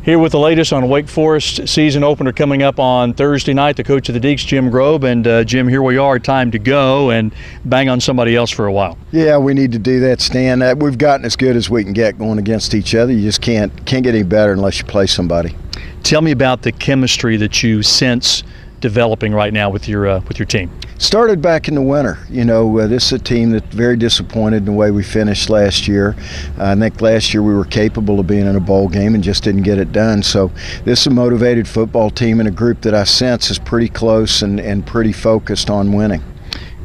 Here with the latest on Wake Forest season opener coming up on Thursday night, the coach of the Deeks, Jim Grobe. And Jim, here we are, time to go and bang on somebody else for a while. Yeah, we need to do that, Stan. We've gotten as good as we can get going against each other. You just can't get any better unless you play somebody. Tell me about the chemistry that you sense developing right now with your team. Started back in the winter. This is a team that's very disappointed in the way we finished last year. I think last year we were capable of being in a bowl game and just didn't get it done. So this is a motivated football team and a group that I sense is pretty close and pretty focused on winning.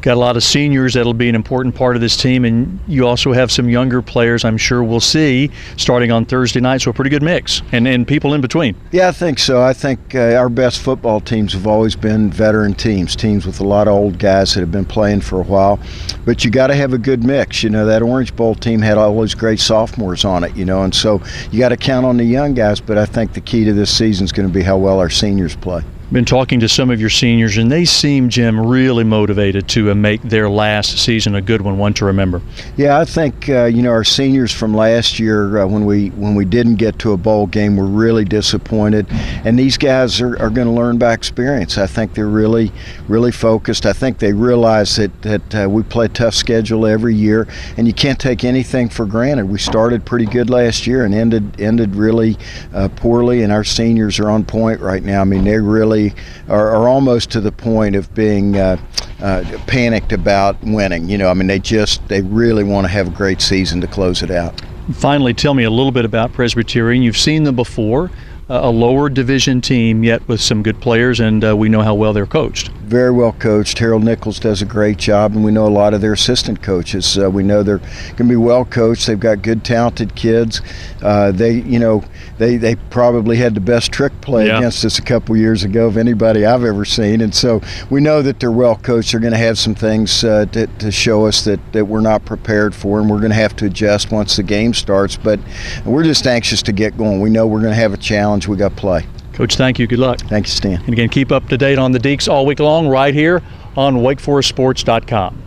Got a lot of seniors that'll be an important part of this team, and you also have some younger players I'm sure we'll see starting on Thursday night, so a pretty good mix, and people in between. Yeah, I think so. I think our best football teams have always been veteran teams with a lot of old guys that have been playing for a while. But you got to have a good mix. That Orange Bowl team had all those great sophomores on it, and so you got to count on the young guys, but I think the key to this season is going to be how well our seniors play. Been talking to some of your seniors, and they seem, Jim, really motivated to make their last season a good one to remember. Yeah, I think our seniors from last year, when we didn't get to a bowl game, were really disappointed, and these guys are going to learn by experience. I think they're really focused. I think they realize that we play a tough schedule every year, and you can't take anything for granted. We started pretty good last year and ended really poorly, and our seniors are on point right now. I mean, they really are almost to the point of being panicked about winning. They really want to have a great season to close it out. Finally, tell me a little bit about Presbyterian. You've seen them before, a lower division team, yet with some good players, and we know how well they're coached. Very well coached. Harold Nichols does a great job, and we know a lot of their assistant coaches. We know they're going to be well coached. They've got good, talented kids. They probably had the best trick play against us a couple years ago of anybody I've ever seen, and so we know that they're well coached. They're going to have some things to show us that we're not prepared for, and we're going to have to adjust once the game starts. But we're just anxious to get going. We know we're going to have a challenge. We got to play. Coach, thank you. Good luck. Thank you, Stan. And again, keep up to date on the Deeks all week long right here on WakeForestSports.com.